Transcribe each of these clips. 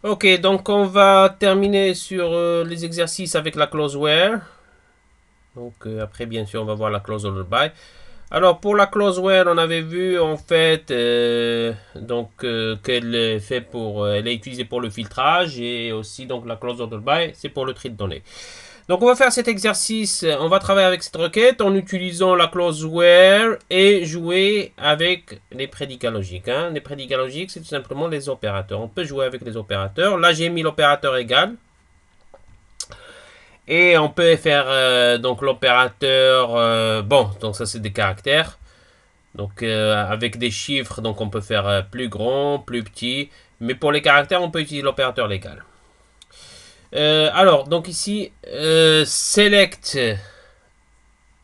Ok, donc on va terminer sur les exercices avec la clause where. Donc après, bien sûr, on va voir la clause ordered by. Alors pour la clause where, on avait vu en fait qu'elle est fait pour, elle est utilisée pour le filtrage et aussi donc la clause ordered by, c'est pour le tri de données. Donc on va faire cet exercice, on va travailler avec cette requête en utilisant la clause where et jouer avec les prédicats logiques. Hein. Les prédicats logiques, c'est tout simplement les opérateurs. On peut jouer avec les opérateurs. Là, j'ai mis l'opérateur égal. Et on peut faire donc l'opérateur, bon, donc ça c'est des caractères. Donc avec des chiffres, donc on peut faire plus grand, plus petit. Mais pour les caractères, on peut utiliser l'opérateur légal. Alors, donc ici, select.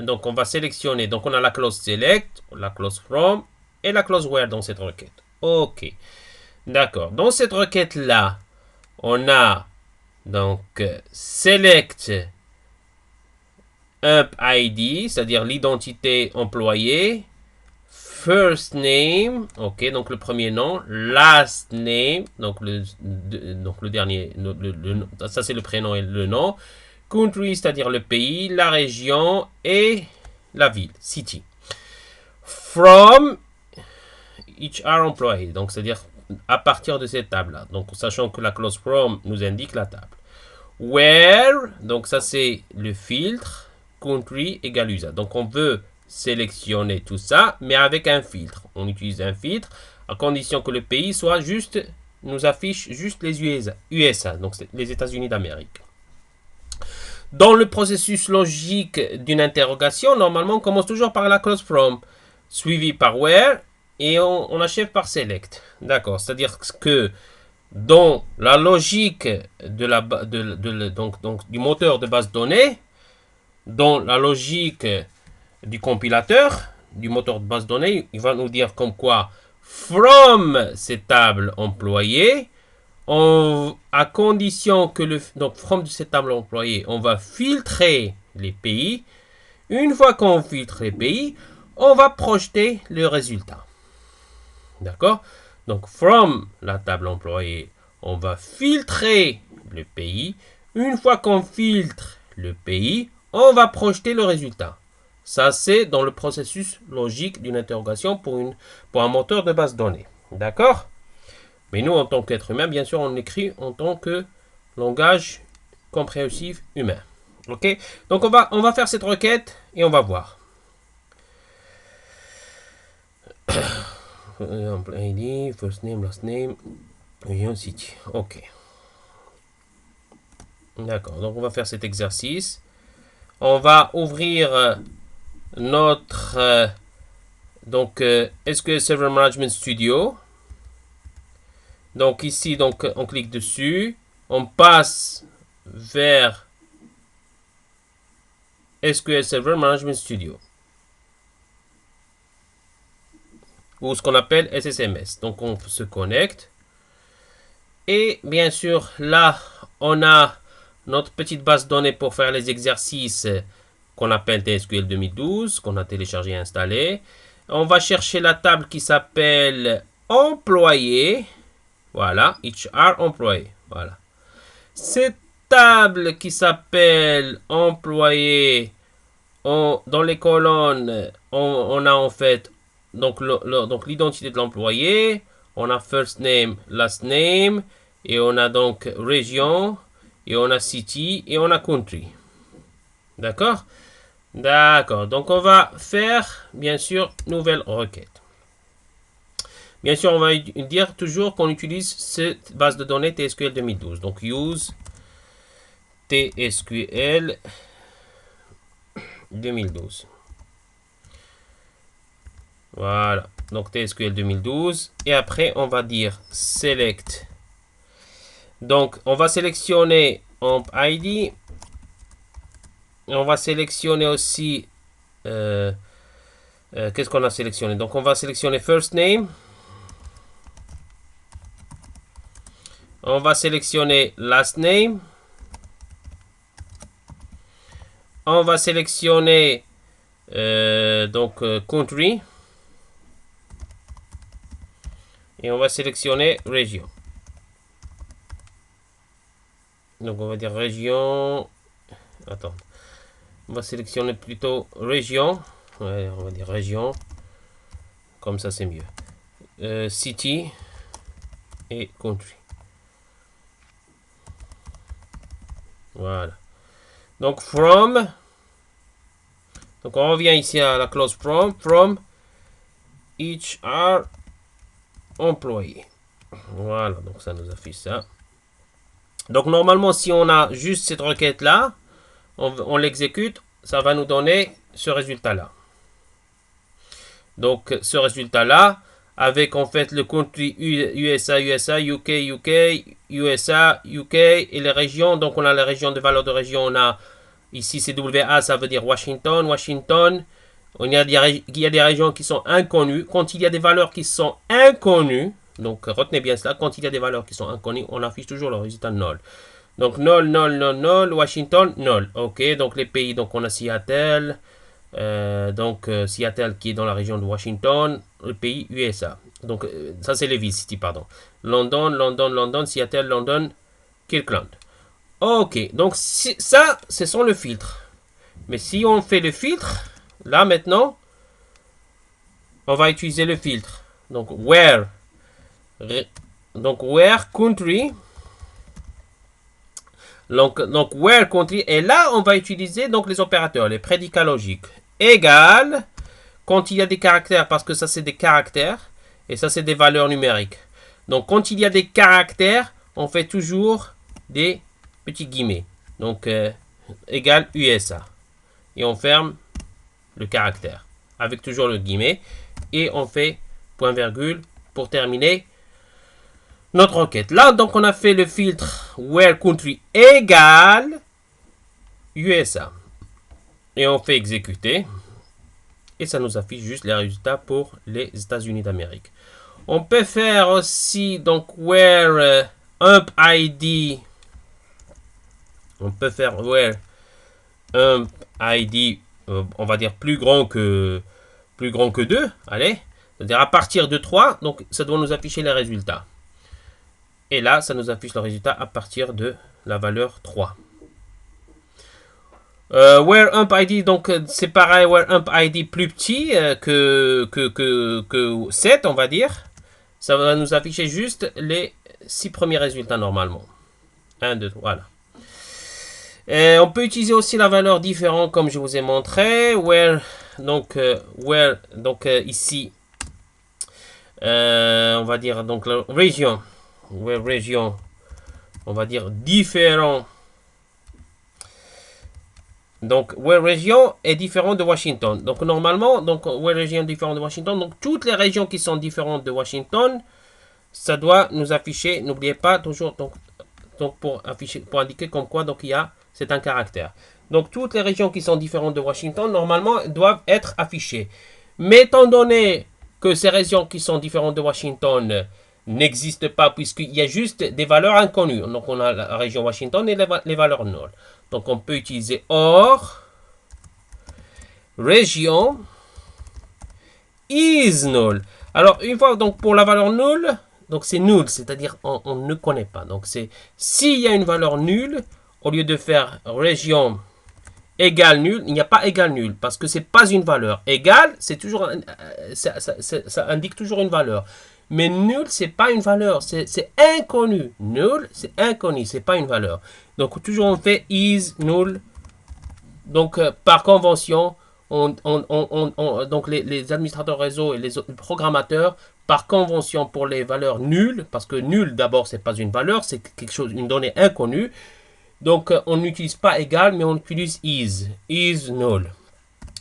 Donc on va sélectionner. Donc on a la clause select, la clause from et la clause where dans cette requête. Ok. D'accord. Dans cette requête-là, on a donc select up ID, c'est-à-dire l'identité employée. First name, ok, donc le premier nom. Last name, donc le dernier, ça c'est le prénom et le nom. Country, c'est-à-dire le pays, la région et la ville, city. From each are employee, donc c'est-à-dire à partir de cette table-là. Donc sachant que la clause from nous indique la table. Where, donc ça c'est le filtre. Country égale USA. Donc on veut sélectionner tout ça, mais avec un filtre. On utilise un filtre à condition que le pays soit juste, nous affiche juste les USA, donc les États-Unis d'Amérique. Dans le processus logique d'une interrogation, normalement, on commence toujours par la clause from, suivi par where, et on achève par select. D'accord. C'est-à-dire que dans la logique donc, du moteur de base de données, dans la logique du compilateur, du moteur de base de données, il va nous dire comme quoi from cette table employée, à condition que donc from de cette table employée, on va filtrer les pays. Une fois qu'on filtre les pays, on va projeter le résultat. D'accord? Donc from la table employée, on va filtrer le pays. Une fois qu'on filtre le pays, on va projeter le résultat. Ça, c'est dans le processus logique d'une interrogation pour un moteur de base de données. D'accord? Mais nous, en tant qu'être humain, bien sûr, on écrit en tant que langage compréhensif humain. Ok? Donc, on va faire cette requête et on va voir. ID, first name, last name, region, city. Ok. D'accord. Donc, on va faire cet exercice. On va ouvrir notre SQL Server Management Studio. Donc ici, donc on clique dessus, on passe vers SQL Server Management Studio ou ce qu'on appelle SSMS. Donc on se connecte et bien sûr là on a notre petite base de données pour faire les exercices qu'on appelle TSQL 2012 qu'on a téléchargé et installé. On va chercher la table qui s'appelle employé. Voilà, HR employé. Voilà. Cette table qui s'appelle employé, dans les colonnes, on a en fait donc l'identité de l'employé, on a first name, last name, et on a donc région, et on a city, et on a country. D'accord? D'accord. Donc on va faire, bien sûr, nouvelle requête. Bien sûr, on va dire toujours qu'on utilise cette base de données TSQL 2012. Donc use TSQL 2012. Voilà. Donc TSQL 2012. Et après, on va dire select. Donc, on va sélectionner Amp ID. Et on va sélectionner aussi. Qu'est-ce qu'on a sélectionné? Donc, on va sélectionner first name. On va sélectionner last name. On va sélectionner country. Et on va sélectionner région. Donc on va dire région. Attends. On va sélectionner plutôt région. Ouais, on va dire région. Comme ça, c'est mieux. City et country. Voilà. Donc from. Donc on revient ici à la clause from. From each are employés. Voilà. Donc ça nous affiche ça. Donc normalement, si on a juste cette requête là, on l'exécute, ça va nous donner ce résultat là. Donc ce résultat là, avec en fait le country USA, USA, UK, UK, USA, UK et les régions. Donc on a les régions de valeur de région, on a ici c'est WA, ça veut dire Washington, Washington. Il y a des régions qui sont inconnues. Quand il y a des valeurs qui sont inconnues, donc retenez bien cela, quand il y a des valeurs qui sont inconnues, on affiche toujours le résultat null. Donc null, null, null, null, Washington, null. Ok, donc les pays, donc on a Seattle, Seattle qui est dans la région de Washington, le pays USA. Donc ça c'est les villes, city, pardon. London, London, London, Seattle, London, Kirkland. Ok, donc ça, ce sont le filtre. Mais si on fait le filtre, là maintenant, on va utiliser le filtre. Donc where country. Donc where country. Et là, on va utiliser donc les opérateurs, les prédicats logiques. Égal, quand il y a des caractères, parce que ça c'est des caractères, et ça c'est des valeurs numériques. Donc quand il y a des caractères, on fait toujours des petits guillemets. Donc égal USA. Et on ferme le caractère avec toujours le guillemet. Et on fait point virgule pour terminer notre requête. Là, donc, on a fait le filtre where country égale USA. Et on fait exécuter. Et ça nous affiche juste les résultats pour les États-Unis d'Amérique. On peut faire aussi, donc, where ump ID. On peut faire where ump ID, on va dire plus grand que 2. Allez. C'est-à-dire à partir de 3, donc ça doit nous afficher les résultats. Et là, ça nous affiche le résultat à partir de la valeur 3. Where ump ID, donc c'est pareil, where ump ID plus petit que 7, on va dire. Ça va nous afficher juste les 6 premiers résultats normalement. 1, 2, 3, voilà. On peut utiliser aussi la valeur différente comme je vous ai montré. Where, donc ici, on va dire donc la région. Where région, on va dire différent. Donc where région est différent de Washington. Donc normalement, donc where région est différent de Washington. Donc toutes les régions qui sont différentes de Washington, ça doit nous afficher. N'oubliez pas toujours donc pour afficher, pour indiquer comme quoi donc c'est un caractère. Donc toutes les régions qui sont différentes de Washington normalement doivent être affichées. Mais étant donné que ces régions qui sont différentes de Washington n'existent pas puisqu'il y a juste des valeurs inconnues. Donc on a la région Washington et les valeurs nulles. Donc on peut utiliser or région is null. Alors une fois donc pour la valeur nulle, donc c'est nul, c'est-à-dire on ne connaît pas. Donc c'est s'il y a une valeur nulle, au lieu de faire région égale nul, il n'y a pas égal nul parce que c'est pas une valeur. Égal, c'est toujours ça indique toujours une valeur. Mais nul, c'est pas une valeur, c'est inconnu. Nul, c'est inconnu, c'est pas une valeur. Donc toujours on fait is null. Donc par convention, donc les administrateurs réseau et les programmateurs, par convention pour les valeurs nulles, parce que nul d'abord c'est pas une valeur, c'est quelque chose, une donnée inconnue. Donc on n'utilise pas égal, mais on utilise is null.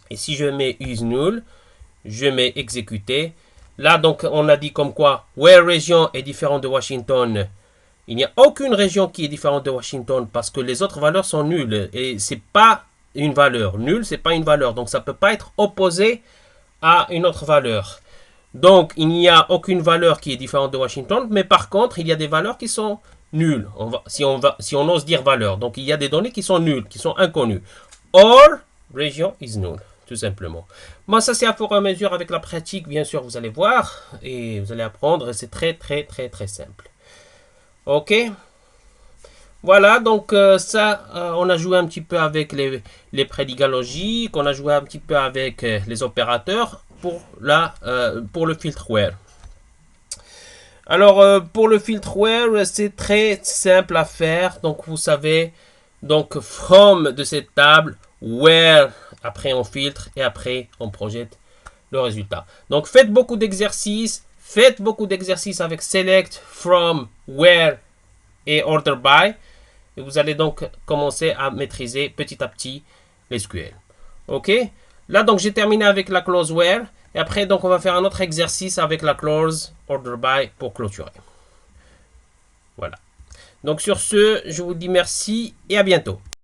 Et si je mets is null, je mets exécuter. Là, donc, on a dit comme quoi, where région est différente de Washington. Il n'y a aucune région qui est différente de Washington parce que les autres valeurs sont nulles. Et c'est pas une valeur. Nul, c'est pas une valeur. Donc, ça peut pas être opposé à une autre valeur. Donc, il n'y a aucune valeur qui est différente de Washington. Mais par contre, il y a des valeurs qui sont nulles. Si on ose dire valeur. Donc, il y a des données qui sont nulles, qui sont inconnues. Or, région is null. Tout simplement. Moi, ça c'est à fur et à mesure avec la pratique, bien sûr, vous allez voir et vous allez apprendre. C'est très, très, très, très simple. Ok. Voilà, donc on a joué un petit peu avec les prédicats logiques, on a joué un petit peu avec les opérateurs pour le filtreware. Alors, pour le filtreware, c'est très simple à faire. Donc, vous savez, donc from de cette table, where, après on filtre et après on projette le résultat. Donc, faites beaucoup d'exercices avec select, from, where et order by. Et vous allez donc commencer à maîtriser petit à petit l'SQL. OK? Là, donc, j'ai terminé avec la clause where. Et après, donc, on va faire un autre exercice avec la clause order by pour clôturer. Voilà. Donc, sur ce, je vous dis merci et à bientôt.